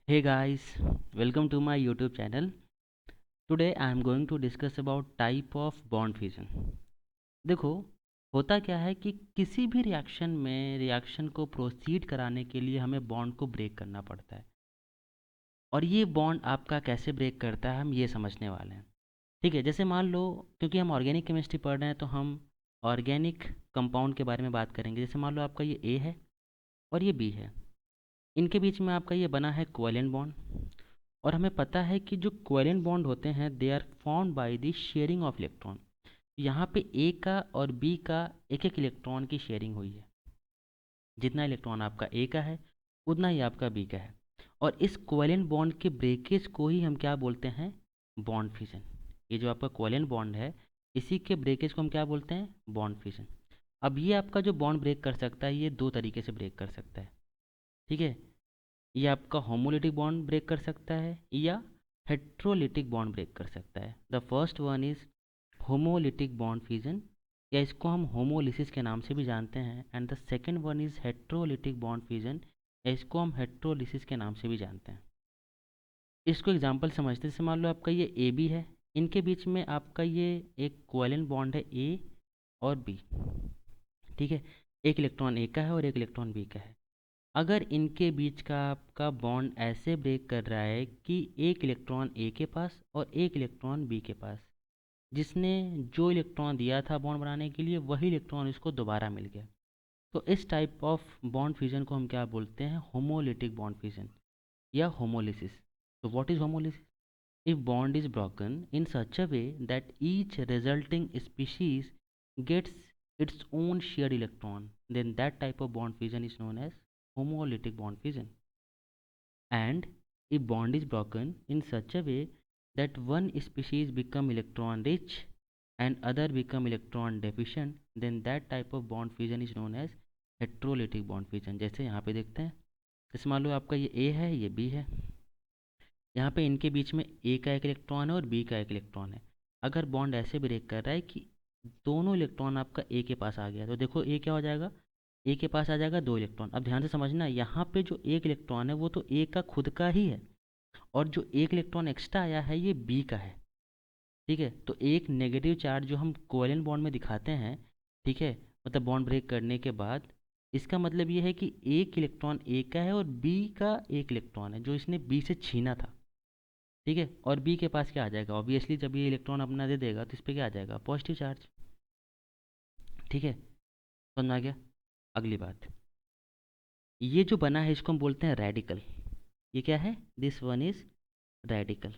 Hey guys, welcome to my YouTube channel. Today I am going to discuss about type of bond fusion. देखो, होता क्या है कि किसी भी रिएक्शन में रिएक्शन को प्रोसीड कराने के लिए हमें बॉन्ड को ब्रेक करना पड़ता है। और ये बॉन्ड आपका कैसे ब्रेक करता है हम ये समझने वाले हैं। ठीक है, जैसे मान लो, क्योंकि हम ऑर्गेनिक केमिस्ट्री पढ़ रहे हैं तो हम ऑर्गेनिक कंपाउंड के बारे में बात करेंगे। जैसे मान लो आपका ये ए है और ये बी है, इनके बीच में आपका ये बना है कोवेलेंट बॉन्ड। और हमें पता है कि जो कोवेलेंट बॉन्ड होते हैं they are formed by the sharing of electron. यहाँ पे ए का और बी का एक एक इलेक्ट्रॉन की शेयरिंग हुई है। जितना इलेक्ट्रॉन आपका ए का है उतना ही आपका बी का है। और इस कोवेलेंट बॉन्ड के ब्रेकेज को ही हम क्या बोलते हैं? Bond fission. ये जो आपका कोवेलेंट बॉन्ड है, इसी के ब्रेकेज को हम क्या बोलते हैं? Bond fission. अब ये आपका जो बॉन्ड ब्रेक कर सकता है ये दो तरीके से ब्रेक कर सकता है। ठीक है, ये आपका होमोलिटिक बॉन्ड ब्रेक कर सकता है या हेट्रोलिटिक बॉन्ड ब्रेक कर सकता है। The first one is homolytic bond fusion, या इसको हम होमोलिसिस के नाम से भी जानते हैं। And the second one is heterolytic bond fusion, या इसको हम हेट्रोलिसिस के नाम से भी जानते हैं। इसको एग्जांपल समझते हैं। जैसे मान लो आपका ये ए बी है, इनके बीच में आपका ये एक कोवेलेंट बॉन्ड है ए और बी। ठीक है, एक इलेक्ट्रॉन ए का है और एक इलेक्ट्रॉन बी का है। अगर इनके बीच का आपका बॉन्ड ऐसे ब्रेक कर रहा है कि एक इलेक्ट्रॉन ए के पास और एक इलेक्ट्रॉन बी के पास, जिसने जो इलेक्ट्रॉन दिया था बॉन्ड बनाने के लिए वही इलेक्ट्रॉन इसको दोबारा मिल गया, तो इस टाइप ऑफ बॉन्ड फ्यूजन को हम क्या बोलते हैं? होमोलिटिक बॉन्ड फ्यूजन या होमोलिसिस। तो what is homolysis? If bond is broken in such a way that each resulting species gets its own shared electron, then that type of bond fusion is known as homolytic bond fusion. And if bond is broken in such a way that one species become electron rich and other become electron deficient, then that type of bond fusion is known as heterolytic bond fusion. जैसे यहाँ पे देखते हैं, जैसे मान लो आपका ये A है ये B है, यहाँ पे इनके बीच में ए का एक इलेक्ट्रॉन है और बी का एक इलेक्ट्रॉन है। अगर बॉन्ड ऐसे ब्रेक कर रहा है कि दोनों इलेक्ट्रॉन आपका ए के पास आ गया, तो देखो ए क्या हो जाएगा? ए के पास आ जाएगा दो इलेक्ट्रॉन। अब ध्यान से समझना, यहाँ पे जो एक इलेक्ट्रॉन है वो तो ए का खुद का ही है, और जो एक इलेक्ट्रॉन एक्स्ट्रा आया है ये बी का है। ठीक है, तो एक नेगेटिव चार्ज जो हम कोवेलेंट बॉन्ड में दिखाते हैं, ठीक है, मतलब बॉन्ड ब्रेक करने के बाद, इसका मतलब ये है कि एक इलेक्ट्रॉन ए का है और बी का एक इलेक्ट्रॉन है जो इसने बी से छीना था। ठीक है, और बी के पास क्या आ जाएगा? ऑब्वियसली जब ये इलेक्ट्रॉन अपना दे देगा तो इस पर क्या आ जाएगा? Positive charge. ठीक है, समझ में आ गया? अगली बात, ये जो बना है इसको हम बोलते हैं रेडिकल। ये क्या है? This one is radical.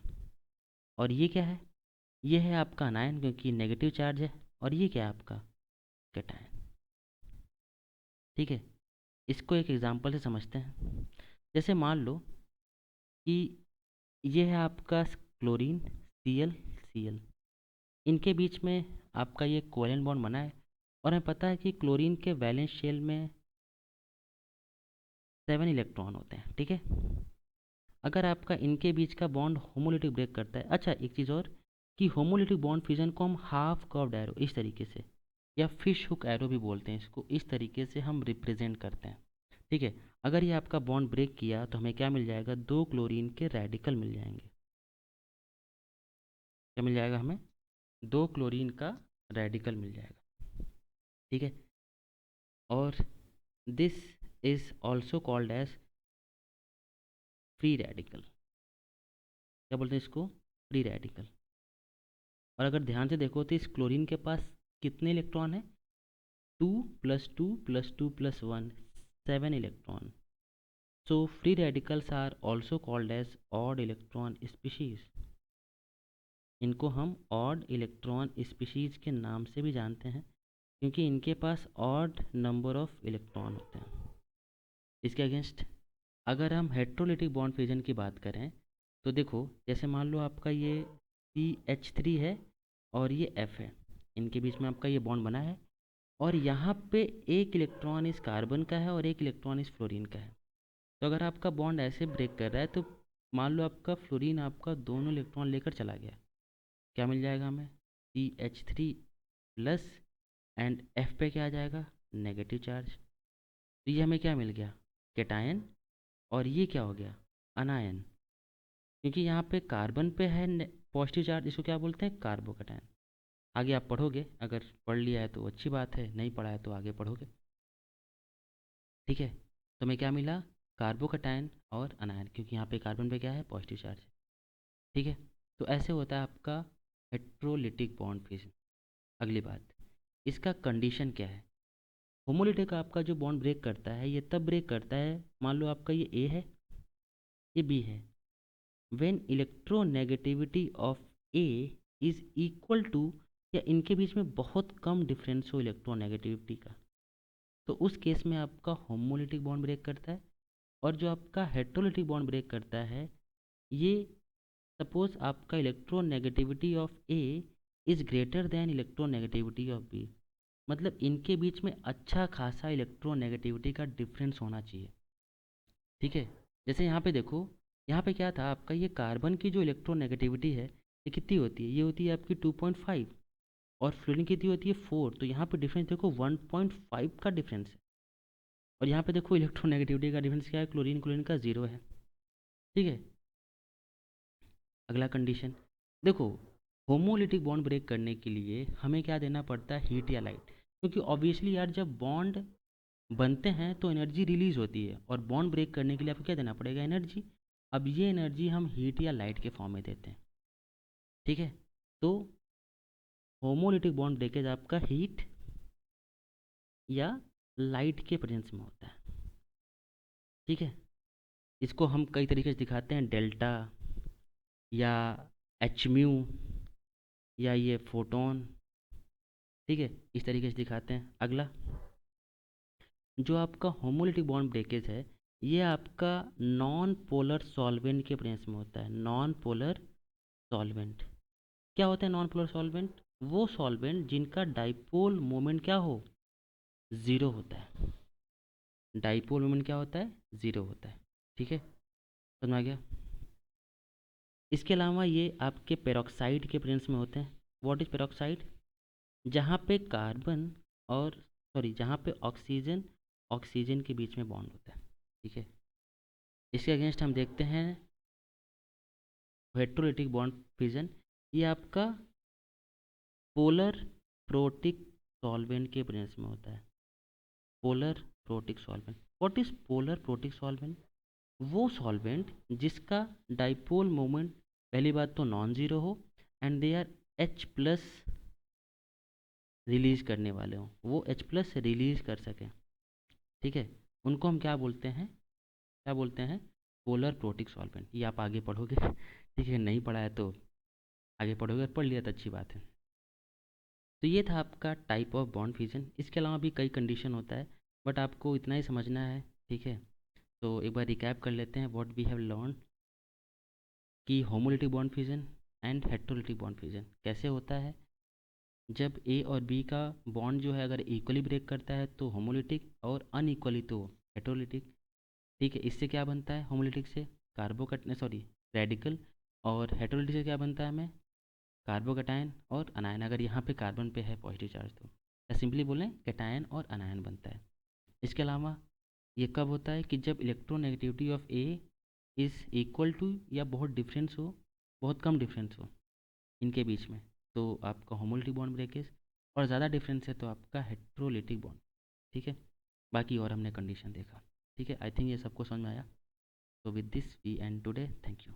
और ये क्या है? ये है आपका अनायन, क्योंकि नेगेटिव चार्ज है। और ये क्या है आपका? कैटायन। ठीक है, इसको एक एग्जांपल से समझते हैं। जैसे मान लो कि ये है आपका क्लोरीन Cl, इनके बीच में आपका ये कोवेलेंट बॉन्ड बना है। और हमें पता है कि क्लोरीन के वैलेंस शेल में 7 इलेक्ट्रॉन होते हैं। ठीक है, अगर आपका इनके बीच का बॉन्ड होमोलिटिक ब्रेक करता है, अच्छा एक चीज़ और, कि होमोलिटिक बॉन्ड फ्यूजन को हम हाफ कर्व्ड एरो इस तरीके से, या फिश हुक एरो भी बोलते हैं इसको, इस तरीके से हम रिप्रेजेंट करते हैं। ठीक है, अगर ये आपका बॉन्ड ब्रेक किया तो हमें क्या मिल जाएगा? दो क्लोरीन के रेडिकल मिल जाएंगे। क्या मिल जाएगा हमें? दो क्लोरीन का रेडिकल मिल जाएगा। ठीक है, और this is also called as free radical. क्या बोलते हैं इसको? Free radical. और अगर ध्यान से देखो तो इस क्लोरीन के पास कितने इलेक्ट्रॉन है? 2 + 2 + 2 + 1, 7 electron. So free radicals are also called as odd electron species. इनको हम ऑड इलेक्ट्रॉन स्पीशीज के नाम से भी जानते हैं, क्योंकि इनके पास ऑड नंबर ऑफ इलेक्ट्रॉन होते हैं। इसके अगेंस्ट अगर हम हेट्रोलिटिक बॉन्ड फ्यूजन की बात करें, तो देखो, जैसे मान लो आपका ये CH3 है और ये F है, इनके बीच में आपका ये बॉन्ड बना है। और यहाँ पे एक इलेक्ट्रॉन इस कार्बन का है और एक इलेक्ट्रॉन इस फ्लोरीन का है। तो अगर आपका बॉन्ड ऐसे ब्रेक कर रहा है तो मान लो आपका फ्लोरीन आपका दोनों इलेक्ट्रॉन लेकर चला गया, क्या मिल जाएगा हमें? CH3 प्लस, एंड F पे क्या आ जाएगा? Negative charge. तो ये हमें क्या मिल गया? कैटायन। और ये क्या हो गया? अनायन, क्योंकि यहाँ पे कार्बन पे है पॉजिटिव चार्ज, इसको क्या बोलते हैं, कार्बोकैटायन। आगे आप पढ़ोगे, अगर पढ़ लिया है तो अच्छी बात है, नहीं पढ़ा है तो आगे पढ़ोगे। ठीक है, तो मैं क्या मिला, कार्बोकैटायन और अनायन, क्योंकि यहाँ पे कार्बन पे क्या है, पॉजिटिव चार्ज है। ठीक है, तो ऐसे होता है आपका हेट्रोलिटिक बॉन्ड फिजन। अगली बात, इसका कंडीशन क्या है। होमोलिटिक आपका जो बॉन्ड ब्रेक करता है, ये तब ब्रेक करता है, मान लो आपका ये ए है, ये बी है, when electronegativity of A is equal to, या इनके बीच में बहुत कम डिफरेंस हो इलेक्ट्रोनेगेटिविटी का, तो उस केस में आपका होमोलिटिक बॉन्ड ब्रेक करता है। और जो आपका हेट्रोलिटिक बॉन्ड ब्रेक करता है, ये सपोज आपका electronegativity of A is greater than electronegativity of B, मतलब इनके बीच में अच्छा खासा इलेक्ट्रोनेगेटिविटी का डिफरेंस होना चाहिए। ठीक है, जैसे यहाँ पे देखो, यहाँ पे क्या था आपका, ये कार्बन की जो इलेक्ट्रोनेगेटिविटी है ये कितनी होती है, ये होती है आपकी 2.5, और फ्लोरीन की कितनी होती है 4, तो यहाँ पे डिफरेंस देखो 1.5 का डिफरेंस है। और यहाँ पे देखो इलेक्ट्रोनेगेटिविटी का डिफरेंस क्या है, क्लोरीन क्लोरीन का 0 है। ठीक है, अगला कंडीशन देखो, होमोलिटिक बॉन्ड ब्रेक करने के लिए हमें क्या देना पड़ता है, हीट या लाइट, क्योंकि ऑब्वियसली यार जब बॉन्ड बनते हैं तो एनर्जी रिलीज होती है, और बॉन्ड ब्रेक करने के लिए आपको क्या देना पड़ेगा, एनर्जी। अब ये एनर्जी हम हीट या लाइट के फॉर्म में देते हैं। ठीक है, तो होमोलिटिक बॉन्ड ब्रेकेज आपका हीट या लाइट के प्रेजेंस में होता है। ठीक है, इसको हम कई तरीके से दिखाते हैं, डेल्टा या एच म्यू या ये फोटोन। ठीक है, इस तरीके से दिखाते हैं। अगला, जो आपका होमोलिटिक बॉन्ड ब्रेकेज है, ये आपका नॉन पोलर सॉल्वेंट के प्रेजेंस में होता है। नॉन पोलर सॉल्वेंट क्या होता है, नॉन पोलर सॉल्वेंट वो सॉल्वेंट जिनका डाइपोल मोमेंट क्या हो, ज़ीरो होता है। डाइपोल मोमेंट क्या होता है, ज़ीरो होता है। ठीक है, समझ में आ गया। इसके अलावा ये आपके पेरोक्साइड के प्रेजेंस में होते हैं। व्हाट इज पेरोक्साइड, जहाँ पे कार्बन और सॉरी जहाँ पे ऑक्सीजन ऑक्सीजन के बीच में बॉन्ड होता है। ठीक है, इसके अगेंस्ट हम देखते हैं हेट्रोलिटिक बॉन्ड फिजन, ये आपका पोलर प्रोटिक सॉल्वेंट के प्रेजेंस में होता है। Polar protic solvent, what is polar protic solvent, वो सॉल्वेंट जिसका डाइपोल मोमेंट पहली बात तो नॉन ज़ीरो हो, and they are H plus release करने वाले हों, वो H प्लस रिलीज कर सकें। ठीक है, उनको हम क्या बोलते हैं, क्या बोलते हैं, पोलर प्रोटिक सॉल्वेंट। ये आप आगे पढ़ोगे। ठीक है, नहीं पढ़ा है तो आगे पढ़ोगे, पढ़ लिया तो अच्छी बात है। तो ये था आपका टाइप ऑफ बॉन्ड फिजन। इसके अलावा भी कई कंडीशन होता है, बट आपको इतना ही समझना है। ठीक है, तो एक बार रिकैप कर लेते हैं व्हाट वी हैव लर्न, कि homolytic bond fission and heterolytic bond fission कैसे होता है। जब ए और बी का बॉन्ड जो है अगर इक्वली ब्रेक करता है तो होमोलिटिक, और अनइक्वली तो हेट्रोलिटिक। ठीक है, इससे क्या बनता है, होमोलिटिक से कार्बोकट सॉरी रेडिकल, और हेट्रोलिटिक से क्या बनता है हमें, कार्बोकटायन और अनायन, अगर यहाँ पे कार्बन पे है पॉजिटिव चार्ज तो, या सिंपली बोलें कैटायन और अनायन बनता है। इसके अलावा ये कब होता है, कि जब electronegativity of A is equal to, या बहुत डिफरेंस हो, बहुत कम डिफरेंस हो इनके बीच में, तो आपका होमोलिटिक बॉन्ड ब्रेकेज, और ज़्यादा डिफरेंस है तो आपका हेट्रोलिटिक बॉन्ड। ठीक है, बाकी और हमने कंडीशन देखा। ठीक है, आई थिंक ये सबको समझ में आया। So with this we end today. Thank you.